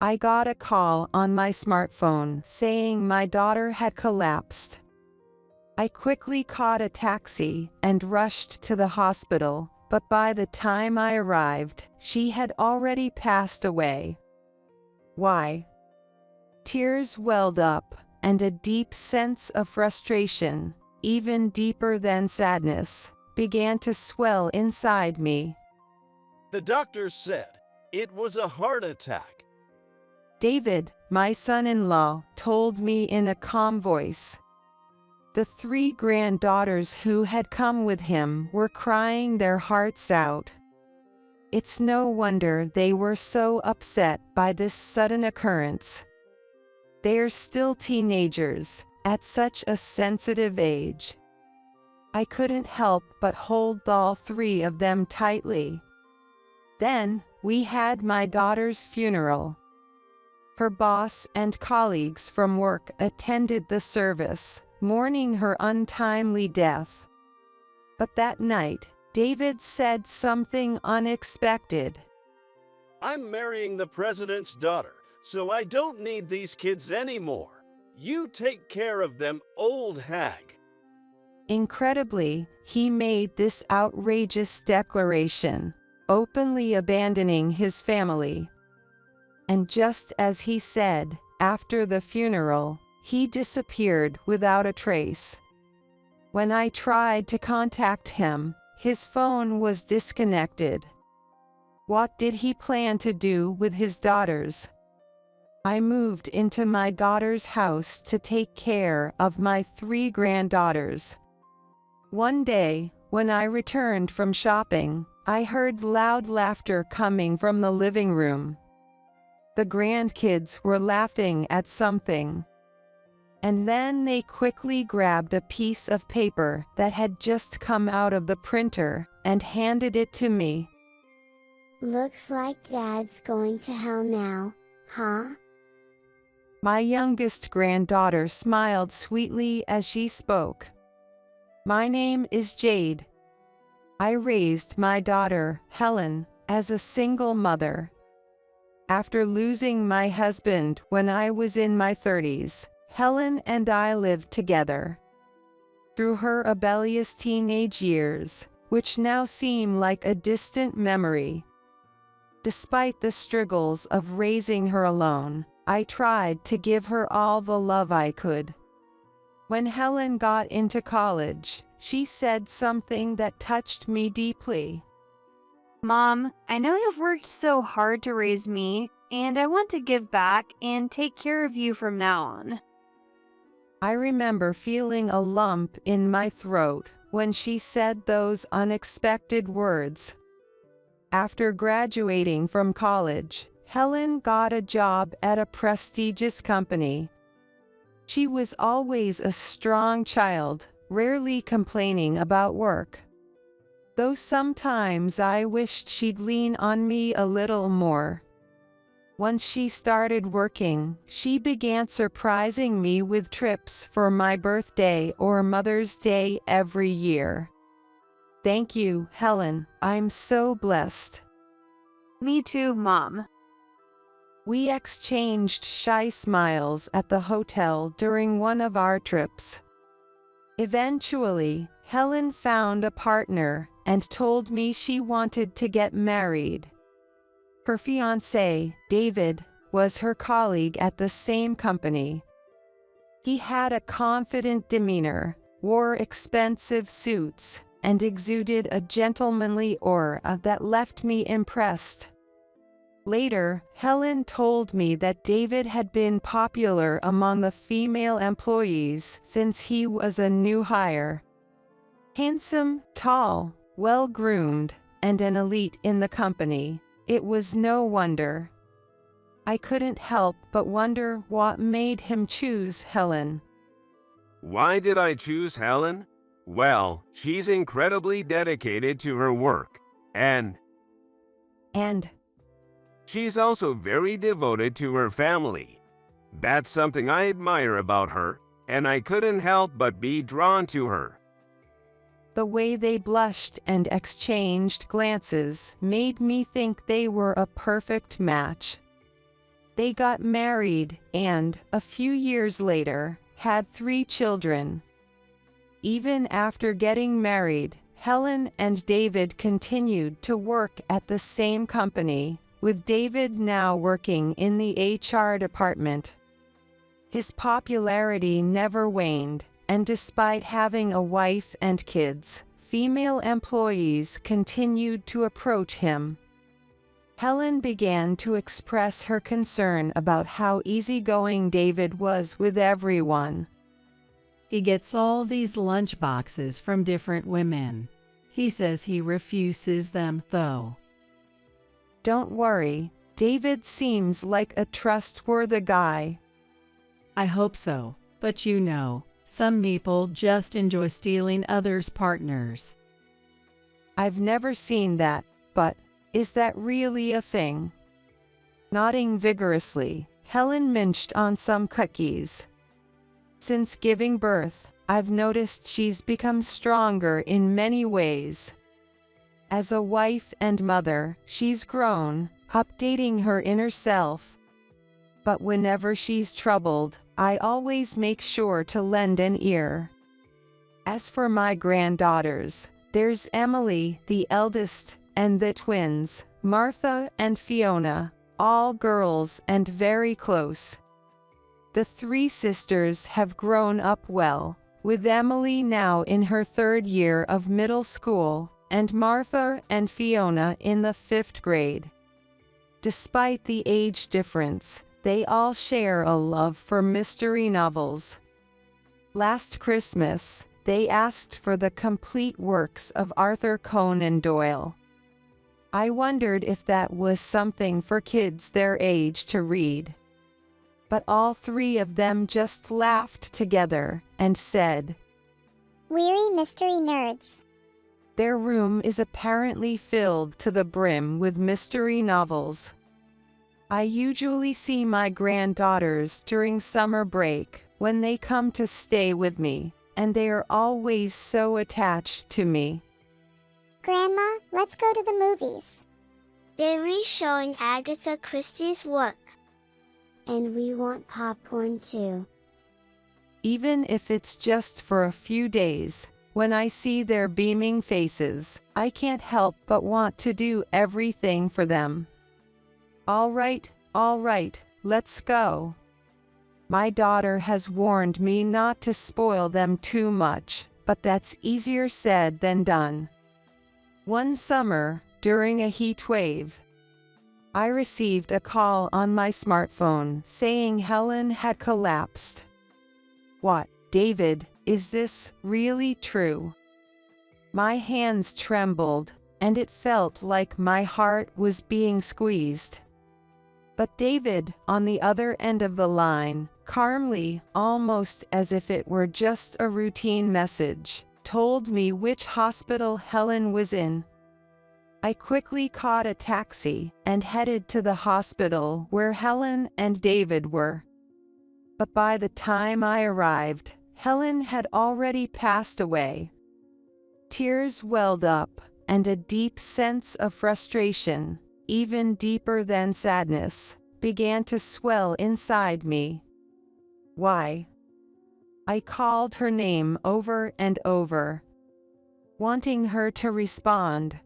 I got a call on my smartphone saying my daughter had collapsed. I quickly caught a taxi and rushed to the hospital, but by the time I arrived, she had already passed away. Why? Tears welled up, and a deep sense of frustration, even deeper than sadness, began to swell inside me. The doctor said it was a heart attack. David, my son-in-law, told me in a calm voice. The 3 granddaughters who had come with him were crying their hearts out. It's no wonder they were so upset by this sudden occurrence. They're still teenagers, at such a sensitive age. I couldn't help but hold all 3 of them tightly. Then, we had my daughter's funeral. Her boss and colleagues from work attended the service, mourning her untimely death. But that night, David said something unexpected. I'm marrying the president's daughter, so I don't need these kids anymore. You take care of them, old hag. Incredibly, he made this outrageous declaration, openly abandoning his family. And just as he said, after the funeral, he disappeared without a trace. When I tried to contact him, his phone was disconnected. What did he plan to do with his daughters? I moved into my daughter's house to take care of my 3 granddaughters. One day, when I returned from shopping, I heard loud laughter coming from the living room. The grandkids were laughing at something. And then they quickly grabbed a piece of paper that had just come out of the printer and handed it to me. Looks like Dad's going to hell now, huh? My youngest granddaughter smiled sweetly as she spoke. My name is Jade. I raised my daughter, Helen, as a single mother. After losing my husband when I was in my 30s, Helen and I lived together. Through her rebellious teenage years, which now seem like a distant memory. Despite the struggles of raising her alone, I tried to give her all the love I could. When Helen got into college, she said something that touched me deeply. Mom, I know you've worked so hard to raise me, and I want to give back and take care of you from now on. I remember feeling a lump in my throat when she said those unexpected words. After graduating from college, Helen got a job at a prestigious company. She was always a strong child, rarely complaining about work. Though sometimes I wished she'd lean on me a little more. Once she started working, she began surprising me with trips for my birthday or Mother's Day every year. Thank you, Helen. I'm so blessed. Me too, Mom. We exchanged shy smiles at the hotel during one of our trips. Eventually, Helen found a partner and told me she wanted to get married. Her fiancé, David, was her colleague at the same company. He had a confident demeanor, wore expensive suits, and exuded a gentlemanly aura that left me impressed. Later, Helen told me that David had been popular among the female employees since he was a new hire. Handsome, tall, well-groomed, and an elite in the company, it was no wonder. I couldn't help but wonder what made him choose Helen. Why did I choose Helen? Well, she's incredibly dedicated to her work, and she's also very devoted to her family. That's something I admire about her, and I couldn't help but be drawn to her. The way they blushed and exchanged glances made me think they were a perfect match. They got married and, a few years later, had 3 children. Even after getting married, Helen and David continued to work at the same company, with David now working in the HR department. His popularity never waned, and despite having a wife and kids, female employees continued to approach him. Helen began to express her concern about how easygoing David was with everyone. He gets all these lunch boxes from different women. He says he refuses them, though. Don't worry, David seems like a trustworthy guy. I hope so, but you know, some people just enjoy stealing others' partners. I've never seen that, but is that really a thing? Nodding vigorously, Helen munched on some cookies. Since giving birth, I've noticed she's become stronger in many ways. As a wife and mother, she's grown, updating her inner self. But whenever she's troubled, I always make sure to lend an ear. As for my granddaughters, there's Emily, the eldest, and the twins, Martha and Fiona, all girls and very close. The 3 sisters have grown up well, with Emily now in her 3rd year of middle school, and Martha and Fiona in the 5th grade. Despite the age difference, they all share a love for mystery novels. Last Christmas, they asked for the complete works of Arthur Conan Doyle. I wondered if that was something for kids their age to read. But all 3 of them just laughed together and said, "Weary mystery nerds." Their room is apparently filled to the brim with mystery novels. I usually see my granddaughters during summer break when they come to stay with me, and they are always so attached to me. Grandma, let's go to the movies. They're re-showing Agatha Christie's work. And we want popcorn too. Even if it's just for a few days, when I see their beaming faces, I can't help but want to do everything for them. All right, let's go. My daughter has warned me not to spoil them too much, but that's easier said than done. One summer, during a heat wave, I received a call on my smartphone saying Helen had collapsed. What, David, is this really true? My hands trembled, and it felt like my heart was being squeezed. But David, on the other end of the line, calmly, almost as if it were just a routine message, told me which hospital Helen was in. I quickly caught a taxi and headed to the hospital where Helen and David were. But by the time I arrived, Helen had already passed away. Tears welled up, and a deep sense of frustration, even deeper than sadness, began to swell inside me. Why? I called her name over and over, wanting her to respond.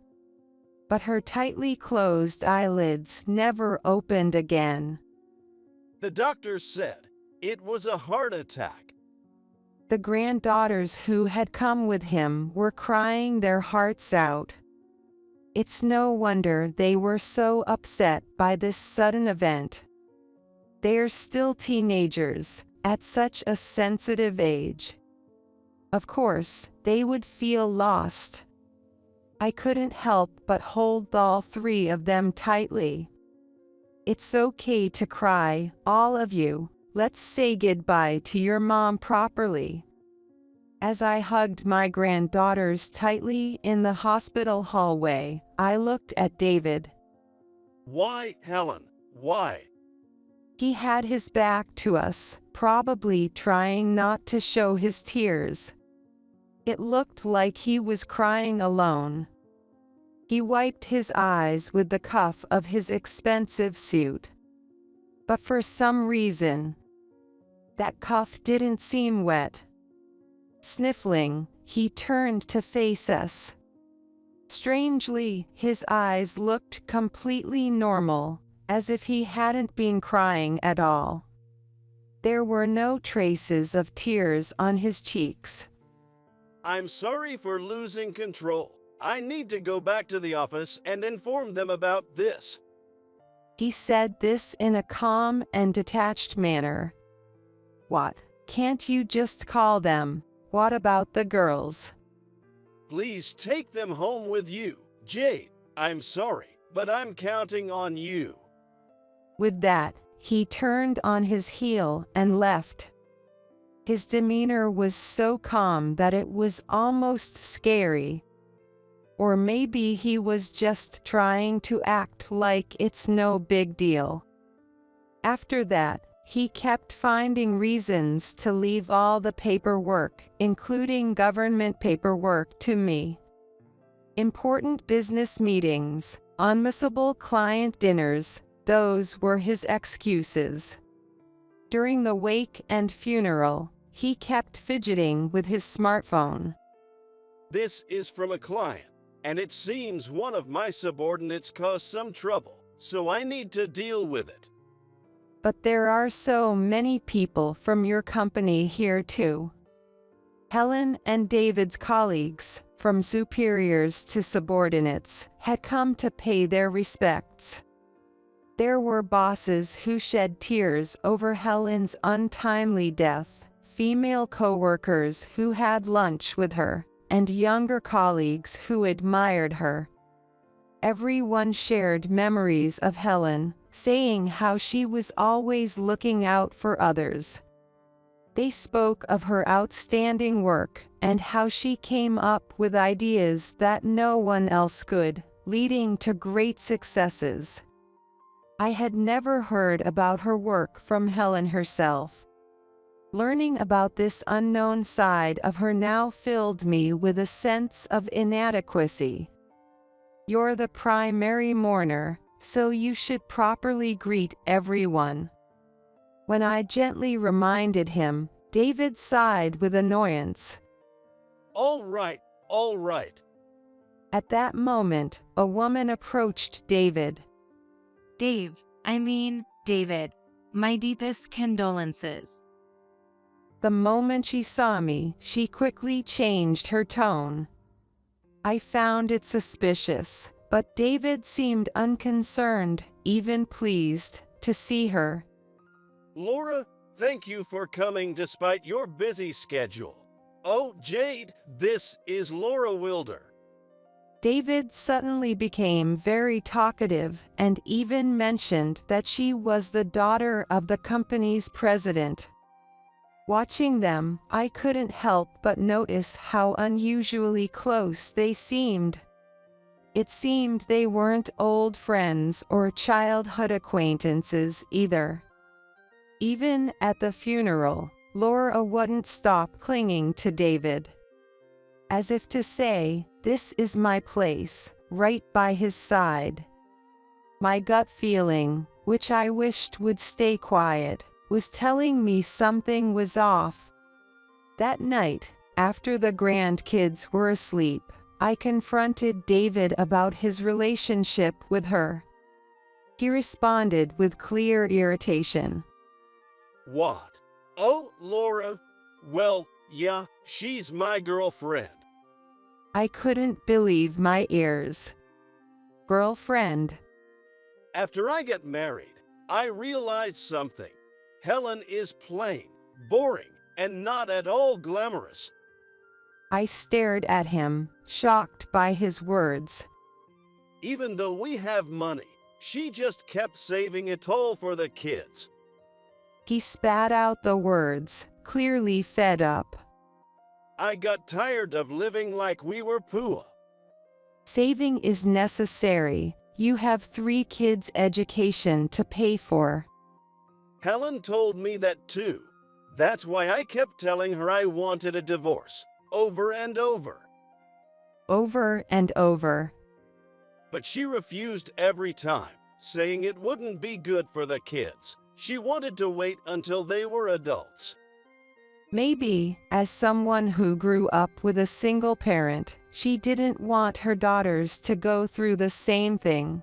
But her tightly closed eyelids never opened again. The doctor said it was a heart attack. The granddaughters who had come with him were crying their hearts out. It's no wonder they were so upset by this sudden event. They're still teenagers, at such a sensitive age. Of course, they would feel lost. I couldn't help but hold all 3 of them tightly. It's okay to cry, all of you. Let's say goodbye to your mom properly. As I hugged my granddaughters tightly in the hospital hallway, I looked at David. Why, Helen? Why? He had his back to us, probably trying not to show his tears. It looked like he was crying alone. He wiped his eyes with the cuff of his expensive suit. but for some reason, that cuff didn't seem wet. Sniffling, he turned to face us. Strangely, his eyes looked completely normal, as if he hadn't been crying at all. There were no traces of tears on his cheeks. I'm sorry for losing control. I need to go back to the office and inform them about this. He said this in a calm and detached manner. What? Can't you just call them? What about the girls? Please take them home with you. Jade, I'm sorry, but I'm counting on you. With that, he turned on his heel and left. His demeanor was so calm that it was almost scary. Or maybe he was just trying to act like it's no big deal. After that, he kept finding reasons to leave all the paperwork, including government paperwork, to me. Important business meetings, unmissable client dinners, those were his excuses. During the wake and funeral, he kept fidgeting with his smartphone. This is from a client, and it seems one of my subordinates caused some trouble, so I need to deal with it. But there are so many people from your company here too. Helen and David's colleagues, from superiors to subordinates, had come to pay their respects. There were bosses who shed tears over Helen's untimely death, female coworkers who had lunch with her, and younger colleagues who admired her. Everyone shared memories of Helen, saying how she was always looking out for others. They spoke of her outstanding work and how she came up with ideas that no one else could, leading to great successes. I had never heard about her work from Helen herself. Learning about this unknown side of her now filled me with a sense of inadequacy. You're the primary mourner, so you should properly greet everyone. When I gently reminded him, David sighed with annoyance. All right, all right. At that moment, a woman approached David. David, my deepest condolences. The moment she saw me, she quickly changed her tone. I found it suspicious, but David seemed unconcerned, even pleased, to see her. Laura, thank you for coming despite your busy schedule. Oh, Jade, this is Laura Wilder. David suddenly became very talkative and even mentioned that she was the daughter of the company's president. Watching them, I couldn't help but notice how unusually close they seemed. It seemed they weren't old friends or childhood acquaintances either. Even at the funeral, Laura wouldn't stop clinging to David. As if to say, this is my place, right by his side. My gut feeling, which I wished would stay quiet, was telling me something was off. That night, after the grandkids were asleep, I confronted David about his relationship with her. He responded with clear irritation. What? Oh, Laura? Well, yeah, she's my girlfriend. I couldn't believe my ears. Girlfriend? After I get married, I realized something. Helen is plain, boring, and not at all glamorous. I stared at him, shocked by his words. Even though we have money, she just kept saving it all for the kids. He spat out the words, clearly fed up. I got tired of living like we were poor. Saving is necessary. You have 3 kids' education to pay for. Helen told me that too. That's why I kept telling her I wanted a divorce, over and over. Over and over. But she refused every time, saying it wouldn't be good for the kids. She wanted to wait until they were adults. Maybe, as someone who grew up with a single parent, she didn't want her daughters to go through the same thing.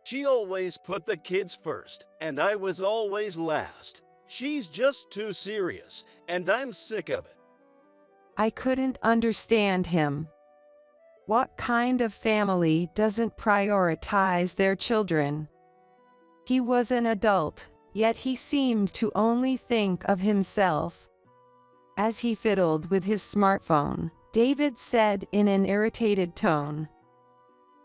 She always put the kids first, and I was always last. She's just too serious, and I'm sick of it. I couldn't understand him. What kind of family doesn't prioritize their children? He was an adult, yet he seemed to only think of himself. As he fiddled with his smartphone, David said in an irritated tone,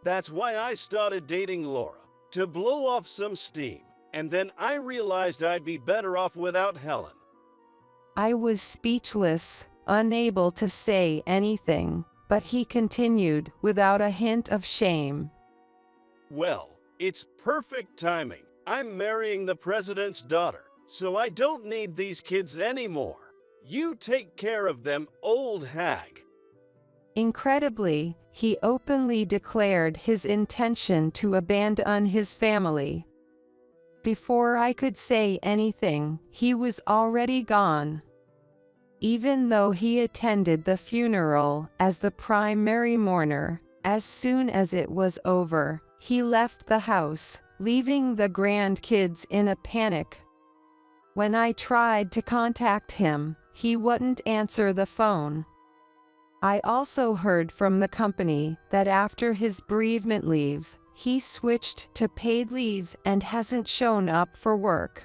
That's why I started dating Laura, to blow off some steam, and then I realized I'd be better off without Helen. I was speechless, unable to say anything, but he continued without a hint of shame. Well, it's perfect timing. I'm marrying the president's daughter, so I don't need these kids anymore. You take care of them, old hag. Incredibly, he openly declared his intention to abandon his family. Before I could say anything, he was already gone. Even though he attended the funeral as the primary mourner, as soon as it was over, he left the house, leaving the grandkids in a panic. When I tried to contact him, he wouldn't answer the phone. I also heard from the company that after his bereavement leave, he switched to paid leave and hasn't shown up for work.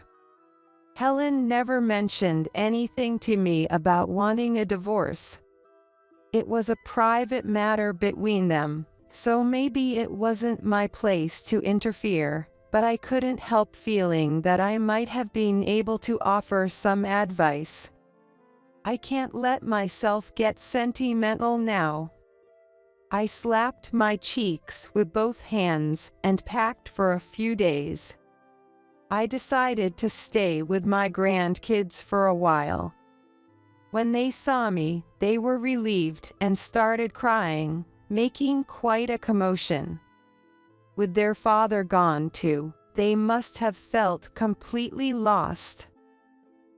Helen never mentioned anything to me about wanting a divorce. It was a private matter between them, so maybe it wasn't my place to interfere, but I couldn't help feeling that I might have been able to offer some advice. I can't let myself get sentimental now. I slapped my cheeks with both hands and packed for a few days. I decided to stay with my grandkids for a while. When they saw me, they were relieved and started crying, making quite a commotion. With their father gone too, they must have felt completely lost.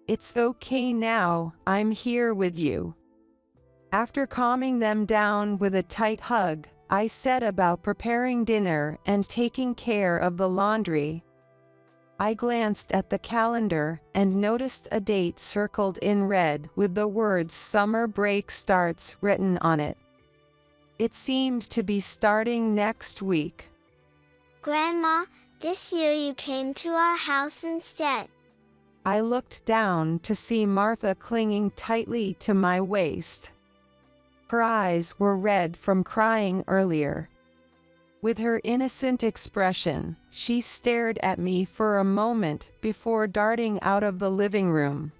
It's okay now, I'm here with you. After calming them down with a tight hug, I set about preparing dinner and taking care of the laundry. I glanced at the calendar and noticed a date circled in red with the words "Summer Break Starts" written on it. It seemed to be starting next week. Grandma, this year you came to our house instead. I looked down to see Martha clinging tightly to my waist. Her eyes were red from crying earlier. With her innocent expression, she stared at me for a moment before darting out of the living room.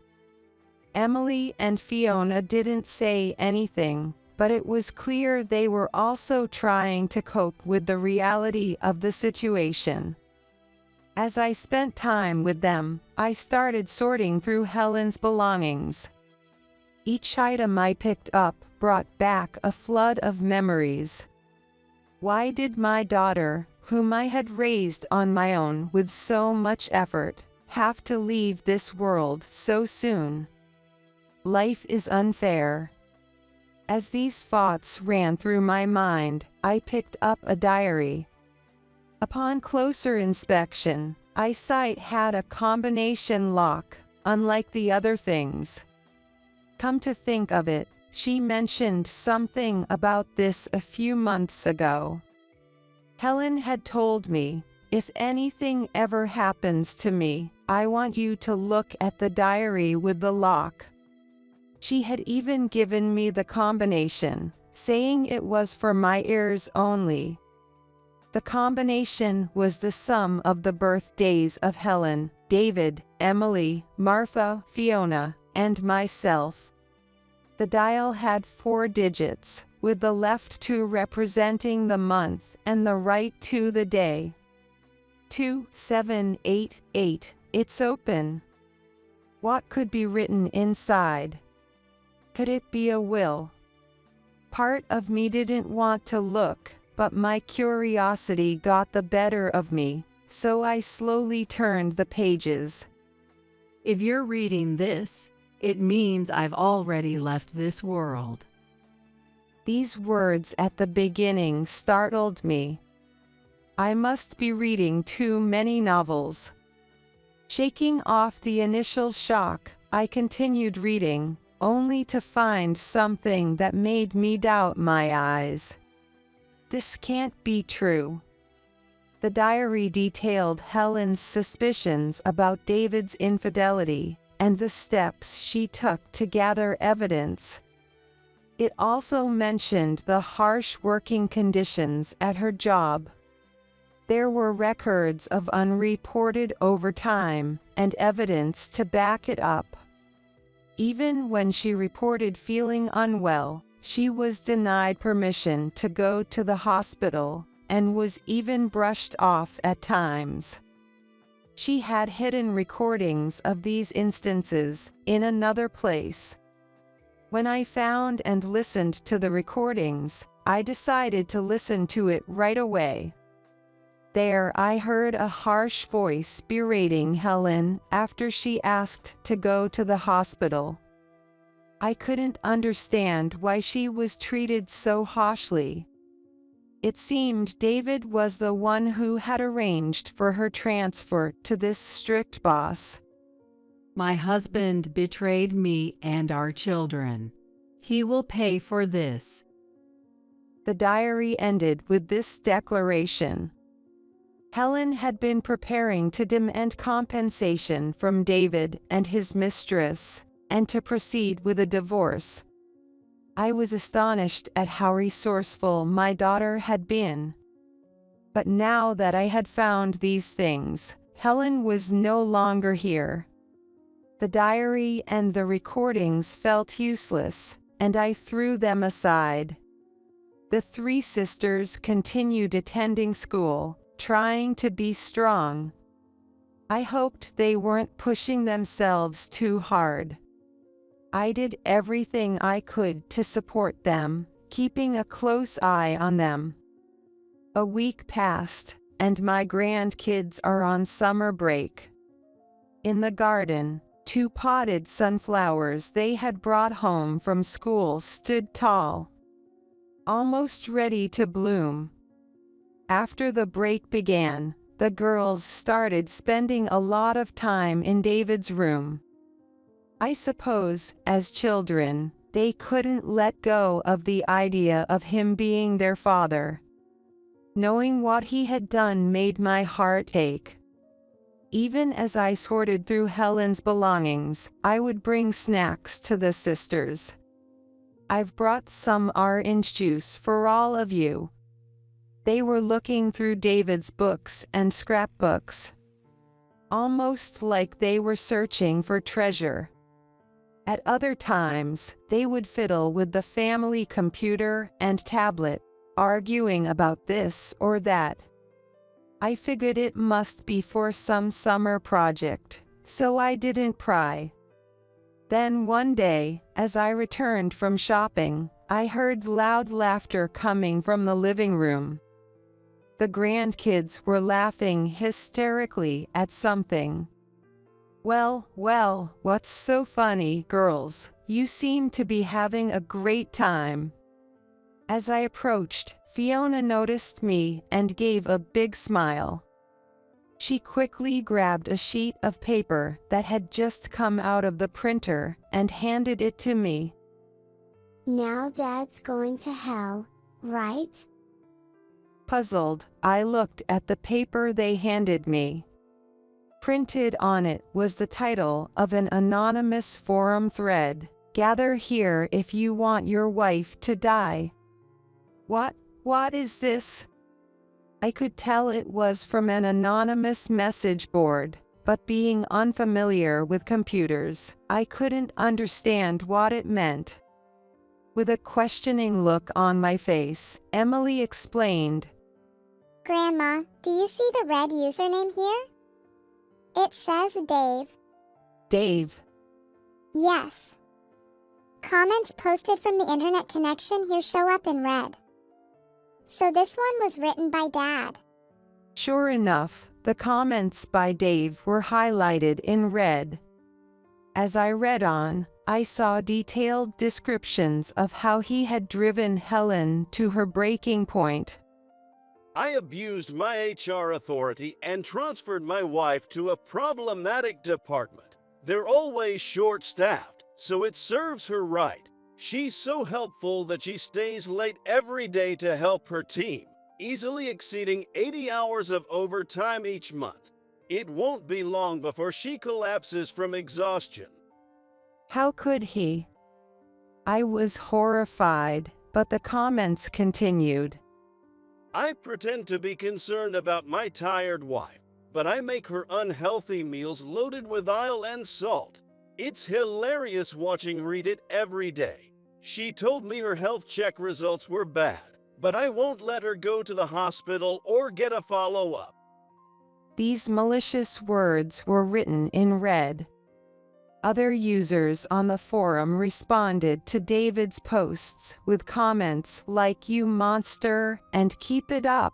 Emily and Fiona didn't say anything, but it was clear they were also trying to cope with the reality of the situation. As I spent time with them, I started sorting through Helen's belongings. Each item I picked up brought back a flood of memories. Why did my daughter, whom I had raised on my own with so much effort, have to leave this world so soon? Life is unfair. As these thoughts ran through my mind, I picked up a diary. Upon closer inspection, I saw it had a combination lock, unlike the other things. Come to think of it, she mentioned something about this a few months ago. Helen had told me, if anything ever happens to me, I want you to look at the diary with the lock. She had even given me the combination, saying it was for my ears only. The combination was the sum of the birthdays of Helen, David, Emily, Martha, Fiona, and myself. The dial had 4 digits, with the left 2 representing the month and the right 2 the day. 2788, it's open. What could be written inside? Could it be a will? Part of me didn't want to look, but my curiosity got the better of me, so I slowly turned the pages. If you're reading this, it means I've already left this world. These words at the beginning startled me. I must be reading too many novels. Shaking off the initial shock, I continued reading, only to find something that made me doubt my eyes. This can't be true. The diary detailed Helen's suspicions about David's infidelity and the steps she took to gather evidence. It also mentioned the harsh working conditions at her job. There were records of unreported overtime and evidence to back it up. Even when she reported feeling unwell, she was denied permission to go to the hospital and was even brushed off at times. She had hidden recordings of these instances in another place. When I found and listened to the recordings, I decided to listen to it right away. There I heard a harsh voice berating Helen after she asked to go to the hospital. I couldn't understand why she was treated so harshly. It seemed David was the one who had arranged for her transfer to this strict boss. My husband betrayed me and our children. He will pay for this. The diary ended with this declaration. Helen had been preparing to demand compensation from David and his mistress, and to proceed with a divorce. I was astonished at how resourceful my daughter had been. But now that I had found these things, Helen was no longer here. The diary and the recordings felt useless, and I threw them aside. The three sisters continued attending school, trying to be strong. I hoped they weren't pushing themselves too hard. I did everything I could to support them, keeping a close eye on them. A week passed, and my grandkids are on summer break. In the garden, 2 potted sunflowers they had brought home from school stood tall, almost ready to bloom. After the break began, the girls started spending a lot of time in David's room. I suppose, as children, they couldn't let go of the idea of him being their father. Knowing what he had done made my heart ache. Even as I sorted through Helen's belongings, I would bring snacks to the sisters. I've brought some orange juice for all of you. They were looking through David's books and scrapbooks, almost like they were searching for treasure. At other times, they would fiddle with the family computer and tablet, arguing about this or that. I figured it must be for some summer project, so I didn't pry. Then one day, as I returned from shopping, I heard loud laughter coming from the living room. The grandkids were laughing hysterically at something. Well, what's so funny, girls? You seem to be having a great time. As I approached, Fiona noticed me and gave a big smile. She quickly grabbed a sheet of paper that had just come out of the printer and handed it to me. Now Dad's going to hell, right? Puzzled, I looked at the paper they handed me. Printed on it was the title of an anonymous forum thread, "Gather here if you want your wife to die." What is this? I could tell it was from an anonymous message board, but being unfamiliar with computers, I couldn't understand what it meant. With a questioning look on my face, Emily explained, Grandma, do you see the red username here? It says Dave. Dave. Yes. Comments posted from the internet connection here show up in red. So this one was written by Dad. Sure enough, The comments by Dave were highlighted in red. As I read on, I saw detailed descriptions of how he had driven Helen to her breaking point. I abused my HR authority and transferred my wife to a problematic department. They're always short-staffed, so it serves her right. She's so helpful that she stays late every day to help her team, easily exceeding 80 hours of overtime each month. It won't be long before she collapses from exhaustion. How could he? I was horrified, but the comments continued. I pretend to be concerned about my tired wife, but I make her unhealthy meals loaded with oil and salt. It's hilarious watching read it every day. She told me her health check results were bad, but I won't let her go to the hospital or get a follow-up. These malicious words were written in red. Other users on the forum responded to David's posts with comments like "you monster" and "keep it up."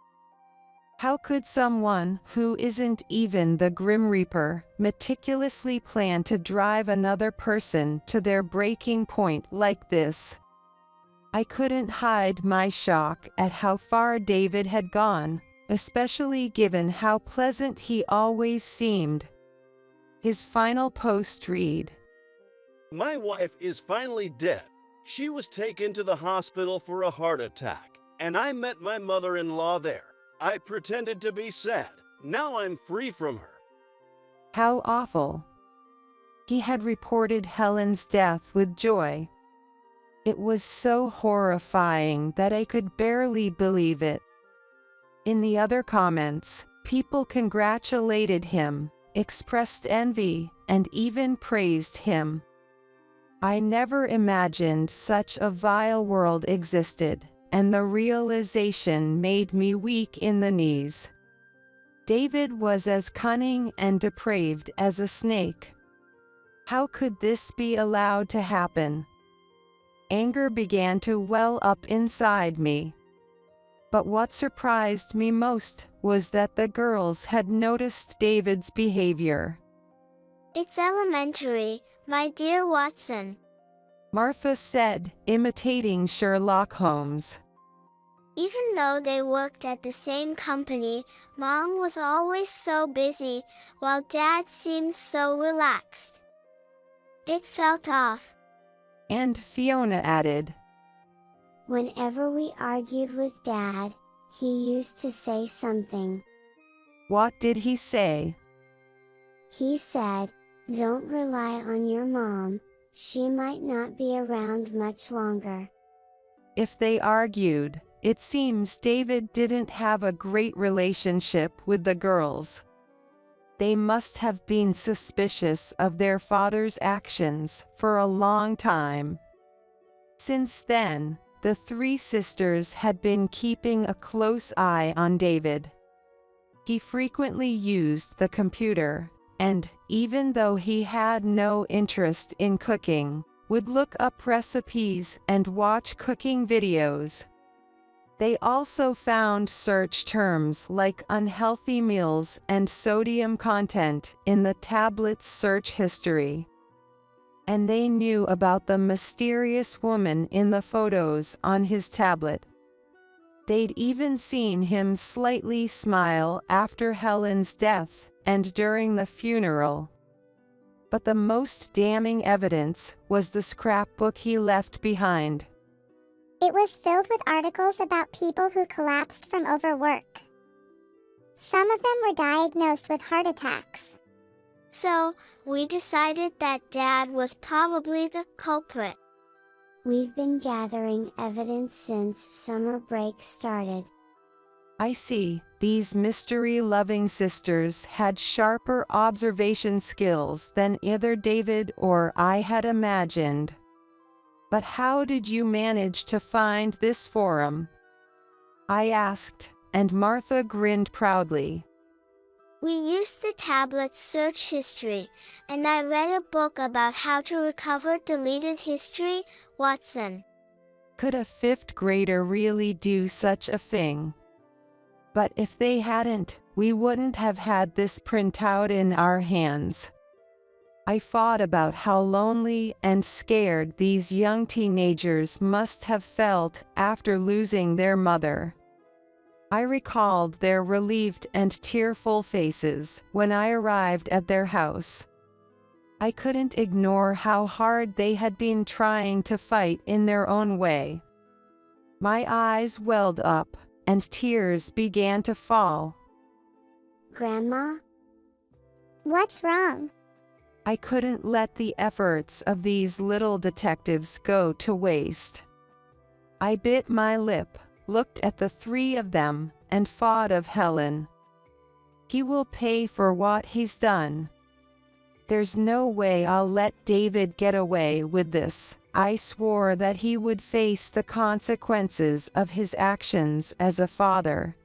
How could someone who isn't even the Grim Reaper meticulously plan to drive another person to their breaking point like this? I couldn't hide my shock at how far David had gone, especially given how pleasant he always seemed. His final post read, My wife is finally dead. She was taken to the hospital for a heart attack, and I met my mother-in-law there. I pretended to be sad. Now I'm free from her. How awful. He had reported Helen's death with joy. It was so horrifying that I could barely believe it. In the other comments, people congratulated him, expressed envy, and even praised him. I never imagined such a vile world existed, and the realization made me weak in the knees. David was as cunning and depraved as a snake. How could this be allowed to happen? Anger began to well up inside me. But what surprised me most was that the girls had noticed David's behavior. It's elementary, my dear Watson, Martha said, imitating Sherlock Holmes. Even though they worked at the same company, Mom was always so busy, while Dad seemed so relaxed. It felt off. And Fiona added, Whenever we argued with Dad, he used to say something. What did he say? He said, "Don't rely on your mom, she might not be around much longer." If they argued, it seems David didn't have a great relationship with the girls. They must have been suspicious of their father's actions for a long time. Since then, the three sisters had been keeping a close eye on David. He frequently used the computer, and, even though he had no interest in cooking, would look up recipes and watch cooking videos. They also found search terms like unhealthy meals and sodium content in the tablet's search history. And they knew about the mysterious woman in the photos on his tablet. They'd even seen him slightly smile after Helen's death and during the funeral. But the most damning evidence was the scrapbook he left behind. It was filled with articles about people who collapsed from overwork. Some of them were diagnosed with heart attacks. So, we decided that Dad was probably the culprit. We've been gathering evidence since summer break started. I see, these mystery-loving sisters had sharper observation skills than either David or I had imagined. But how did you manage to find this forum? I asked, and Martha grinned proudly. We used the tablet's search history, and I read a book about how to recover deleted history, Watson. Could a fifth grader really do such a thing? But if they hadn't, we wouldn't have had this printout in our hands. I thought about how lonely and scared these young teenagers must have felt after losing their mother. I recalled their relieved and tearful faces when I arrived at their house. I couldn't ignore how hard they had been trying to fight in their own way. My eyes welled up, and tears began to fall. Grandma? What's wrong? I couldn't let the efforts of these little detectives go to waste. I bit my lip, looked at the three of them, and thought of Helen. He will pay for what he's done. There's no way I'll let David get away with this. I swore that he would face the consequences of his actions as a father.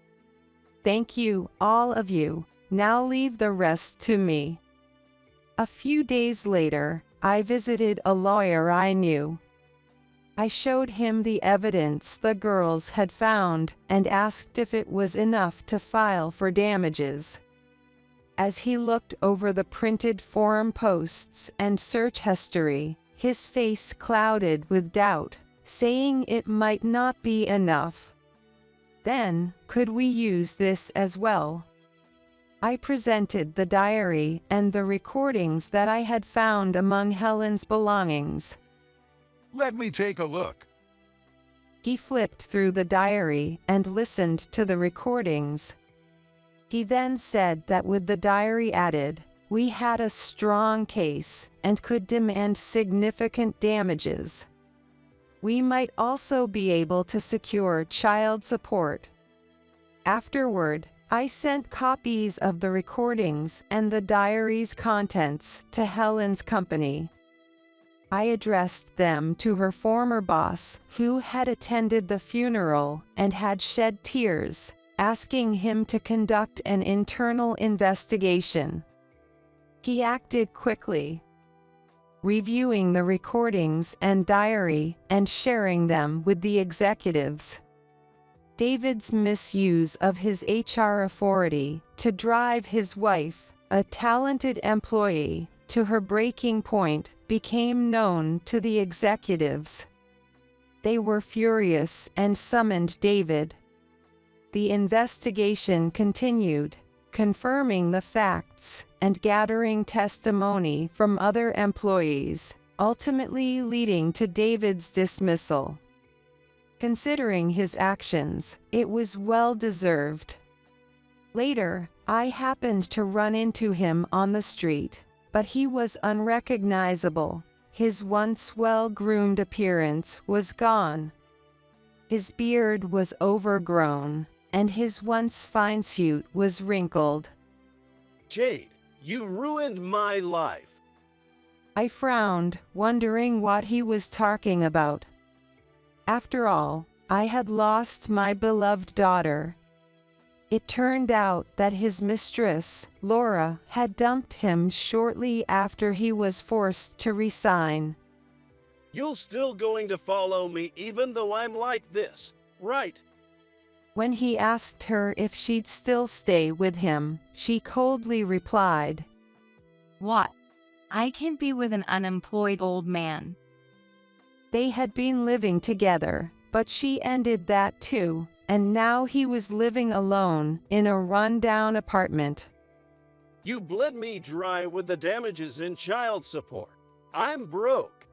Thank you, all of you. Now leave the rest to me. A few days later, I visited a lawyer I knew. I showed him the evidence the girls had found and asked if it was enough to file for damages. As he looked over the printed forum posts and search history, his face clouded with doubt, saying it might not be enough. Then, could we use this as well? I presented the diary and the recordings that I had found among Helen's belongings. Let me take a look. He flipped through the diary and listened to the recordings. He then said that with the diary added, we had a strong case and could demand significant damages. We might also be able to secure child support. Afterward, I sent copies of the recordings and the diary's contents to Helen's company. I addressed them to her former boss, who had attended the funeral and had shed tears, asking him to conduct an internal investigation. He acted quickly, reviewing the recordings and diary and sharing them with the executives. David's misuse of his HR authority to drive his wife, a talented employee, to her breaking point became known to the executives. They were furious and summoned David. The investigation continued, confirming the facts and gathering testimony from other employees, ultimately leading to David's dismissal. Considering his actions, it was well-deserved. Later, I happened to run into him on the street, but he was unrecognizable. His once well-groomed appearance was gone. His beard was overgrown, and his once fine suit was wrinkled. Jade, you ruined my life. I frowned, wondering what he was talking about. After all, I had lost my beloved daughter. It turned out that his mistress, Laura, had dumped him shortly after he was forced to resign. You're still going to follow me even though I'm like this, right? When he asked her if she'd still stay with him, she coldly replied, What? I can't be with an unemployed old man. They had been living together, but she ended that too, and now he was living alone in a run-down apartment. You bled me dry with the damages in child support. I'm broke.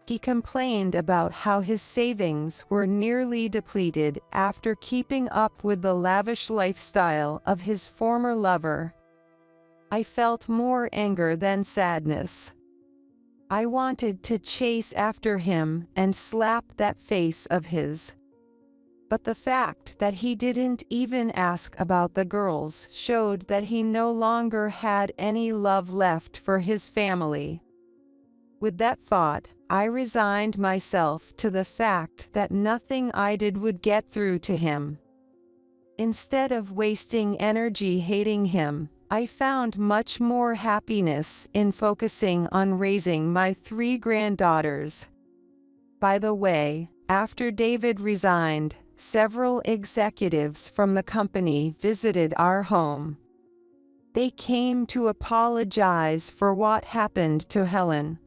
He complained about how his savings were nearly depleted after keeping up with the lavish lifestyle of his former lover. I felt more anger than sadness. I wanted to chase after him and slap that face of his. But the fact that he didn't even ask about the girls showed that he no longer had any love left for his family. With that thought, I resigned myself to the fact that nothing I did would get through to him. Instead of wasting energy hating him, I found much more happiness in focusing on raising my 3 granddaughters. By the way, after David resigned, several executives from the company visited our home. They came to apologize for what happened to Helen.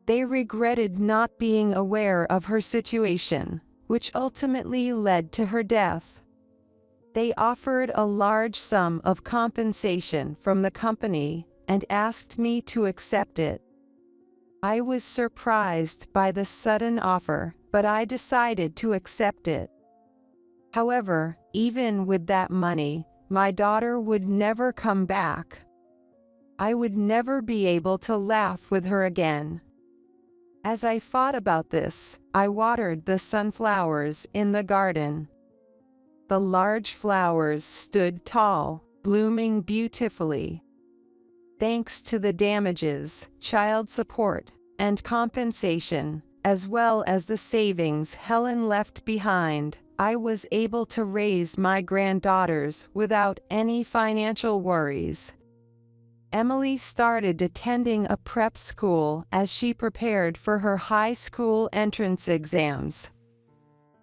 They regretted not being aware of her situation, which ultimately led to her death. They offered a large sum of compensation from the company and asked me to accept it. I was surprised by the sudden offer, but I decided to accept it. However, even with that money, my daughter would never come back. I would never be able to laugh with her again. As I thought about this, I watered the sunflowers in the garden. The large flowers stood tall, blooming beautifully. Thanks to the damages, child support, and compensation, as well as the savings Helen left behind, I was able to raise my granddaughters without any financial worries. Emily started attending a prep school as she prepared for her high school entrance exams.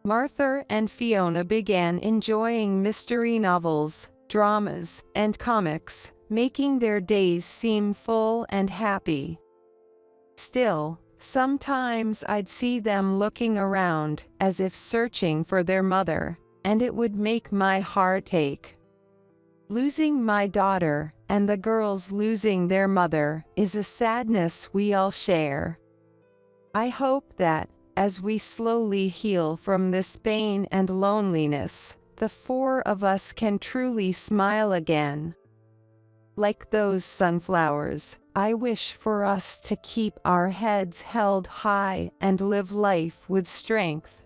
Martha and Fiona began enjoying mystery novels, dramas, and comics, making their days seem full and happy. Still, sometimes I'd see them looking around as if searching for their mother, and it would make my heart ache. Losing my daughter and the girls losing their mother is a sadness we all share. I hope that, as we slowly heal from this pain and loneliness, the four of us can truly smile again. Like those sunflowers, I wish for us to keep our heads held high and live life with strength.